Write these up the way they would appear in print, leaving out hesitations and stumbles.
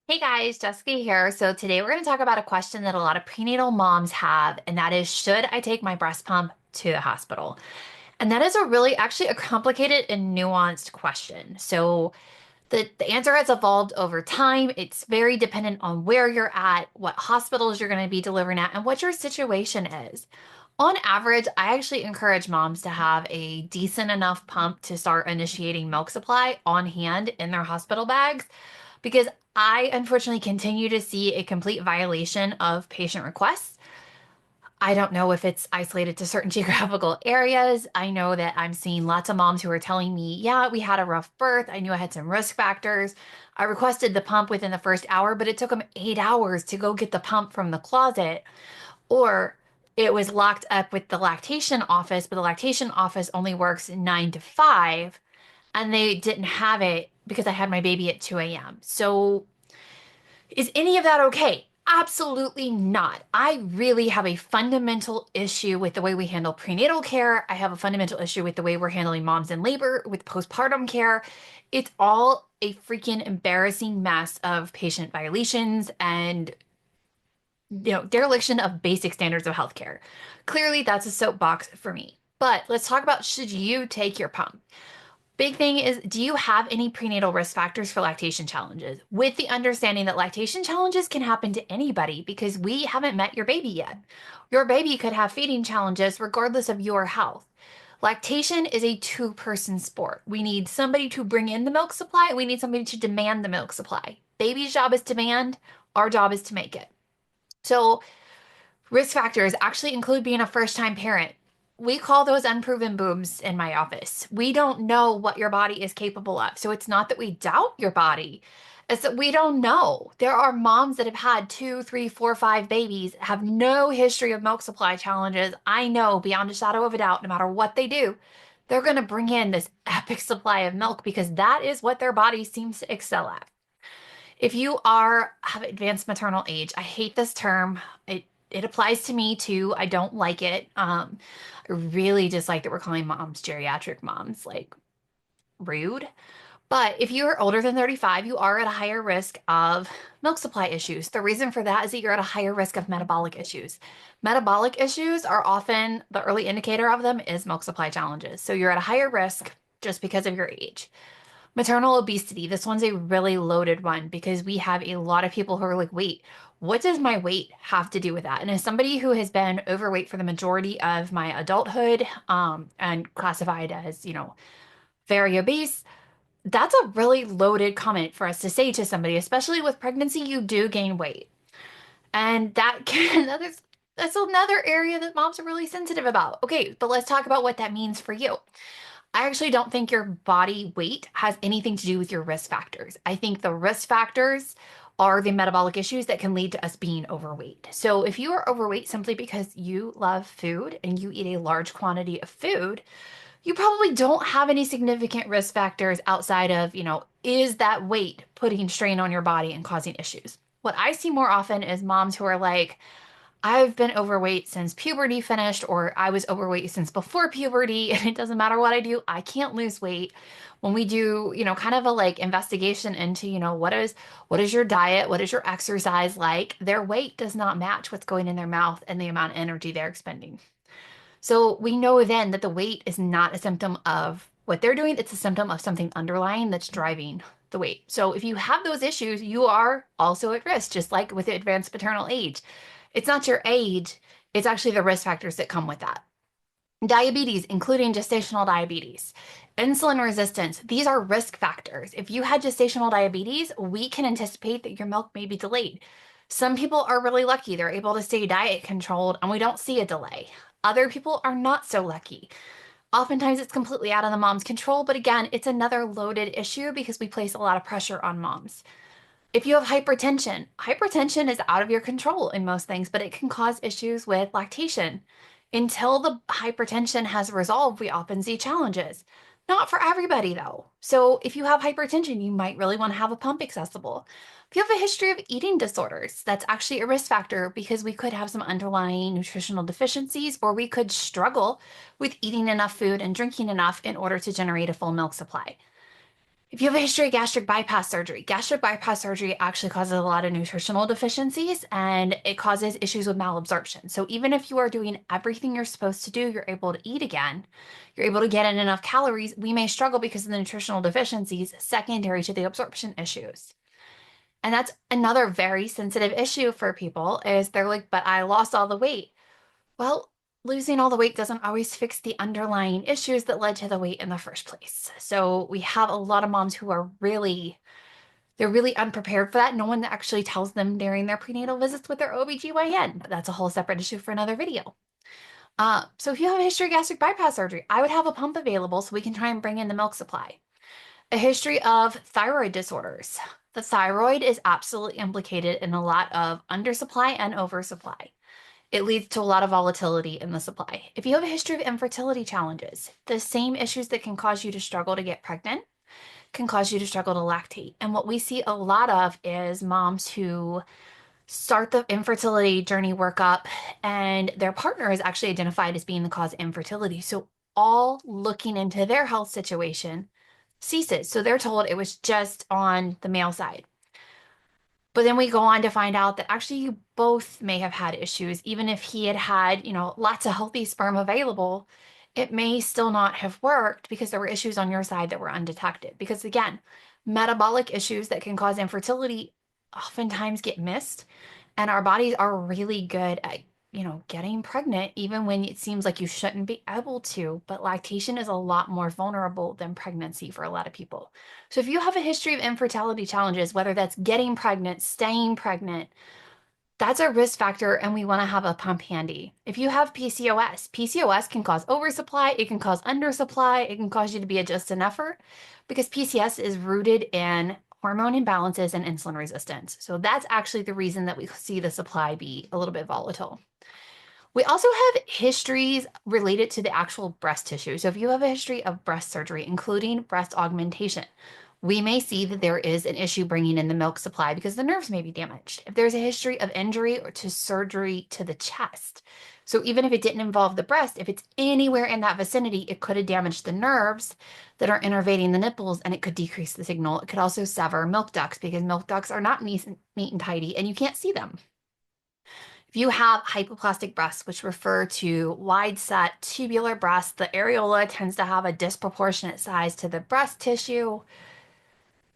Hey guys, Jessica here. So today we're going to talk about a question that a lot of prenatal moms have, and that is, should I take my breast pump to the hospital? And that is a really actually a complicated and nuanced question. So the answer has evolved over time. It's very dependent on where you're at, what hospitals you're going to be delivering at, and what your situation is. On average, I actually encourage moms to have a decent enough pump to start initiating milk supply on hand in their hospital bags because I unfortunately continue to see a complete violation of patient requests. I don't know if it's isolated to certain geographical areas. I know that I'm seeing lots of moms who are telling me, yeah, we had a rough birth. I knew I had some risk factors. I requested the pump within the first hour, but it took them 8 hours to go get the pump from the closet. Or it was locked up with the lactation office, but the lactation office only works 9 to 5, and they didn't have it because I had my baby at 2 a.m. So is any of that okay? Absolutely not. I really have a fundamental issue with the way we handle prenatal care. I have a fundamental issue with the way we're handling moms in labor with postpartum care. It's all a freaking embarrassing mess of patient violations and dereliction of basic standards of healthcare. Clearly, that's a soapbox for me. But let's talk about, should you take your pump? Big thing is, do you have any prenatal risk factors for lactation challenges? With the understanding that lactation challenges can happen to anybody because we haven't met your baby yet. Your baby could have feeding challenges regardless of your health. Lactation is a two-person sport. We need somebody to bring in the milk supply. We need somebody to demand the milk supply. Baby's job is to demand. Our job is to make it. So risk factors actually include being a first-time parent. We call those unproven boobs in my office. We don't know what your body is capable of. So it's not that we doubt your body, it's that we don't know. There are moms that have had two, three, four, five babies, have no history of milk supply challenges. I know beyond a shadow of a doubt, no matter what they do, they're going to bring in this epic supply of milk because that is what their body seems to excel at. If you have advanced maternal age, I hate this term. It applies to me too. I don't like it. I really dislike that we're calling moms geriatric moms, like rude. But if you're older than 35, you are at a higher risk of milk supply issues. The reason for that is that you're at a higher risk of metabolic issues. Metabolic issues are often the early indicator of them is milk supply challenges. So you're at a higher risk just because of your age. Maternal obesity. This one's a really loaded one because we have a lot of people who are like, wait, what does my weight have to do with that? And as somebody who has been overweight for the majority of my adulthood, and classified as, very obese, that's a really loaded comment for us to say to somebody, especially with pregnancy, you do gain weight. And that's another area that moms are really sensitive about. Okay, but let's talk about what that means for you. I actually don't think your body weight has anything to do with your risk factors. I think the risk factors are the metabolic issues that can lead to us being overweight. So if you are overweight simply because you love food and you eat a large quantity of food, you probably don't have any significant risk factors outside of, is that weight putting strain on your body and causing issues? What I see more often is moms who are like, I've been overweight since puberty finished, or I was overweight since before puberty, and it doesn't matter what I do, I can't lose weight. When we do, kind of a like investigation into, what is your diet, what is your exercise like, their weight does not match what's going in their mouth and the amount of energy they're expending. So we know then that the weight is not a symptom of what they're doing, it's a symptom of something underlying that's driving the weight. So if you have those issues, you are also at risk, just like with advanced maternal age. It's not your age, it's actually the risk factors that come with that. Diabetes, including gestational diabetes, insulin resistance, these are risk factors. If you had gestational diabetes, we can anticipate that your milk may be delayed. Some people are really lucky, they're able to stay diet controlled and we don't see a delay. Other people are not so lucky. Oftentimes it's completely out of the mom's control, but again, it's another loaded issue because we place a lot of pressure on moms. If you have hypertension, hypertension is out of your control in most things, but it can cause issues with lactation. Until the hypertension has resolved, we often see challenges. Not for everybody though. So if you have hypertension, you might really want to have a pump accessible. If you have a history of eating disorders, that's actually a risk factor because we could have some underlying nutritional deficiencies or we could struggle with eating enough food and drinking enough in order to generate a full milk supply. If you have a history of gastric bypass surgery actually causes a lot of nutritional deficiencies and it causes issues with malabsorption. So even if you are doing everything you're supposed to do, you're able to eat again, you're able to get in enough calories, we may struggle because of the nutritional deficiencies secondary to the absorption issues. And that's another very sensitive issue for people is they're like, but I lost all the weight. Well, losing all the weight doesn't always fix the underlying issues that led to the weight in the first place. So we have a lot of moms who are they're really unprepared for that. No one actually tells them during their prenatal visits with their OBGYN, but that's a whole separate issue for another video. So if you have a history of gastric bypass surgery, I would have a pump available so we can try and bring in the milk supply. A history of thyroid disorders. The thyroid is absolutely implicated in a lot of undersupply and oversupply. It leads to a lot of volatility in the supply. If you have a history of infertility challenges, the same issues that can cause you to struggle to get pregnant can cause you to struggle to lactate. And what we see a lot of is moms who start the infertility journey workup and their partner is actually identified as being the cause of infertility. So all looking into their health situation ceases. So they're told it was just on the male side. But then we go on to find out that actually you both may have had issues. Even if he had had, lots of healthy sperm available, it may still not have worked because there were issues on your side that were undetected. Because again, metabolic issues that can cause infertility oftentimes get missed. And our bodies are really good at, getting pregnant, even when it seems like you shouldn't be able to. But lactation is a lot more vulnerable than pregnancy for a lot of people. So if you have a history of infertility challenges, whether that's getting pregnant, staying pregnant, that's a risk factor and we want to have a pump handy. If you have PCOS can cause oversupply, it can cause undersupply, it can cause you to be a just enougher because PCOS is rooted in hormone imbalances and insulin resistance. So that's actually the reason that we see the supply be a little bit volatile. We also have histories related to the actual breast tissue. So if you have a history of breast surgery, including breast augmentation, we may see that there is an issue bringing in the milk supply because the nerves may be damaged. If there's a history of injury or to surgery to the chest, so even if it didn't involve the breast, if it's anywhere in that vicinity, it could have damaged the nerves that are innervating the nipples and it could decrease the signal. It could also sever milk ducts because milk ducts are not neat and tidy and you can't see them. If you have hypoplastic breasts, which refer to wide set tubular breasts, the areola tends to have a disproportionate size to the breast tissue.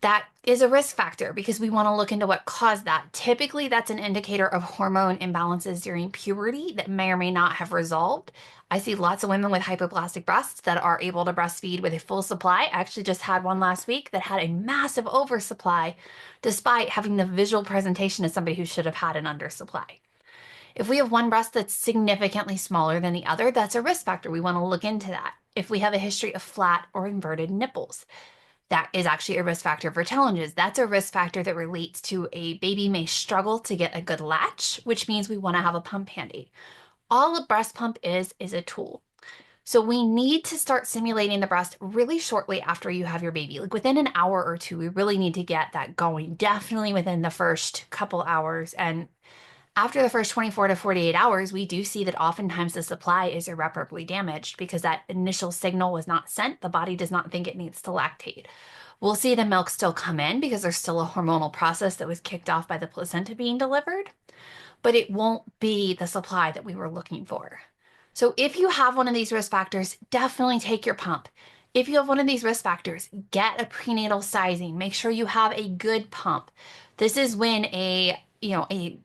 That is a risk factor because we want to look into what caused that. Typically, that's an indicator of hormone imbalances during puberty that may or may not have resolved. I see lots of women with hypoplastic breasts that are able to breastfeed with a full supply. I actually just had one last week that had a massive oversupply despite having the visual presentation of somebody who should have had an undersupply. If we have one breast that's significantly smaller than the other, that's a risk factor. We want to look into that. If we have a history of flat or inverted nipples, that is actually a risk factor for challenges. That's a risk factor that relates to a baby may struggle to get a good latch, which means we want to have a pump handy. All a breast pump is a tool. So we need to start simulating the breast really shortly after you have your baby. Like within an hour or two, we really need to get that going. Definitely within the first couple hours. And after the first 24 to 48 hours, we do see that oftentimes the supply is irreparably damaged because that initial signal was not sent. The body does not think it needs to lactate. We'll see the milk still come in because there's still a hormonal process that was kicked off by the placenta being delivered, but it won't be the supply that we were looking for. So if you have one of these risk factors, definitely take your pump. If you have one of these risk factors, get a prenatal sizing. Make sure you have a good pump. This is when a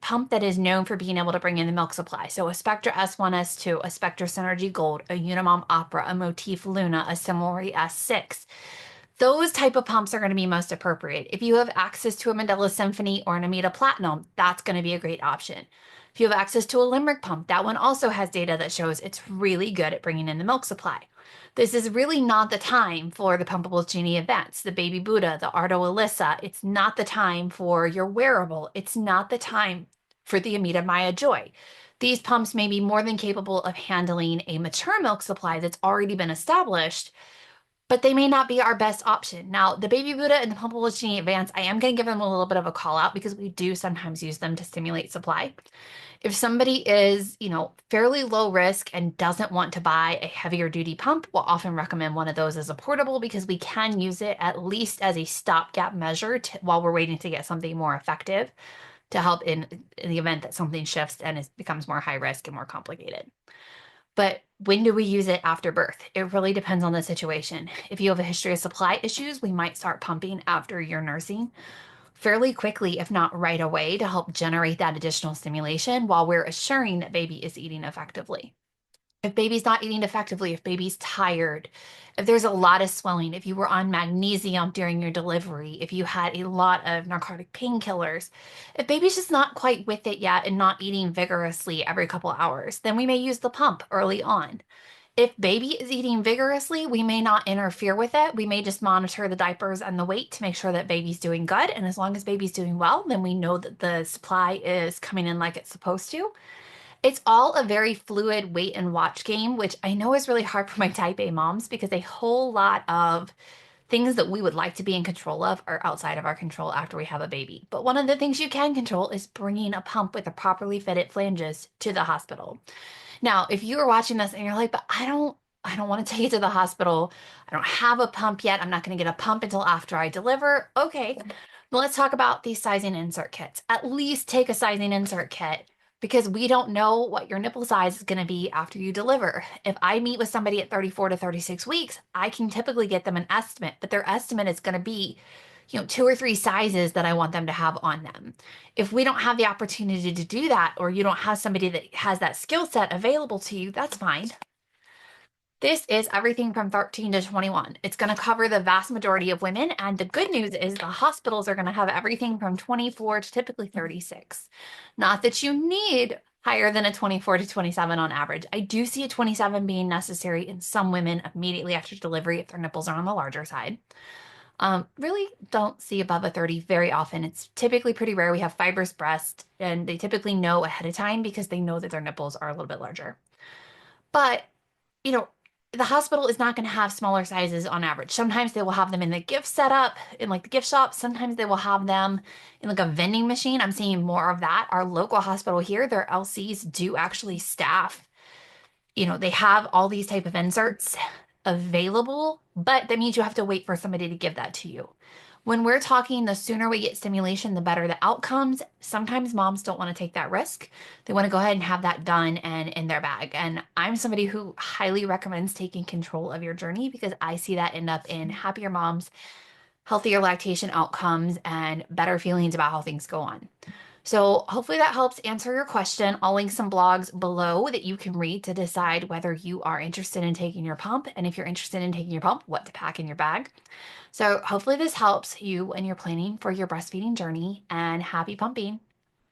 pump that is known for being able to bring in the milk supply. So a Spectra S1, S2, a Spectra Synergy Gold, a Unimom Opera, a Motif Luna, a Similary S6. Those type of pumps are going to be most appropriate. If you have access to a Medela Symphony or an Amida Platinum, that's going to be a great option. If you have access to a Limerick pump, that one also has data that shows it's really good at bringing in the milk supply. This is really not the time for the pumpable genie events, the Baby Buddha, the Ardo Alyssa. It's not the time for your wearable. It's not the time for the Amida Maya Joy. These pumps may be more than capable of handling a mature milk supply that's already been established, but they may not be our best option. Now, the Baby Buddha and the Pumpable Genie Advance, I am going to give them a little bit of a call out because we do sometimes use them to stimulate supply. If somebody is, fairly low risk and doesn't want to buy a heavier duty pump, we'll often recommend one of those as a portable because we can use it at least as a stopgap measure while we're waiting to get something more effective to help in the event that something shifts and it becomes more high risk and more complicated. But when do we use it after birth? It really depends on the situation. If you have a history of supply issues, we might start pumping after you're nursing fairly quickly, if not right away, to help generate that additional stimulation while we're assuring that baby is eating effectively. If baby's not eating effectively, if baby's tired, if there's a lot of swelling, if you were on magnesium during your delivery, if you had a lot of narcotic painkillers, if baby's just not quite with it yet and not eating vigorously every couple hours, then we may use the pump early on. If baby is eating vigorously, we may not interfere with it. We may just monitor the diapers and the weight to make sure that baby's doing good. And as long as baby's doing well, then we know that the supply is coming in like it's supposed to. It's all a very fluid wait and watch game, which I know is really hard for my type A moms because a whole lot of things that we would like to be in control of are outside of our control after we have a baby. But one of the things you can control is bringing a pump with a properly fitted flanges to the hospital. Now, if you are watching this and you're like, but I don't want to take it to the hospital. I don't have a pump yet. I'm not going to get a pump until after I deliver. Okay. Well, let's talk about these sizing insert kits. At least take a sizing insert kit because we don't know what your nipple size is going to be after you deliver. If I meet with somebody at 34 to 36 weeks, I can typically get them an estimate, but their estimate is going to be, two or three sizes that I want them to have on them. If we don't have the opportunity to do that, or you don't have somebody that has that skill set available to you, that's fine. This is everything from 13 to 21. It's going to cover the vast majority of women. And the good news is the hospitals are going to have everything from 24 to typically 36. Not that you need higher than a 24 to 27 on average. I do see a 27 being necessary in some women immediately after delivery if their nipples are on the larger side. Really don't see above a 30 very often. It's typically pretty rare. We have fibrous breast, and they typically know ahead of time because they know that their nipples are a little bit larger. But, you know, the hospital is not going to have smaller sizes on average. Sometimes they will have them in the gift setup, in like the gift shop. Sometimes they will have them in like a vending machine. I'm seeing more of that. Our local hospital here, their LCs do actually staff. They have all these type of inserts available, but that means you have to wait for somebody to give that to you. When we're talking, the sooner we get stimulation, the better the outcomes. Sometimes moms don't want to take that risk. They want to go ahead and have that done and in their bag. And I'm somebody who highly recommends taking control of your journey because I see that end up in happier moms, healthier lactation outcomes, and better feelings about how things go on. So hopefully that helps answer your question. I'll link some blogs below that you can read to decide whether you are interested in taking your pump. And if you're interested in taking your pump, what to pack in your bag. So hopefully this helps you when you're planning for your breastfeeding journey, and happy pumping.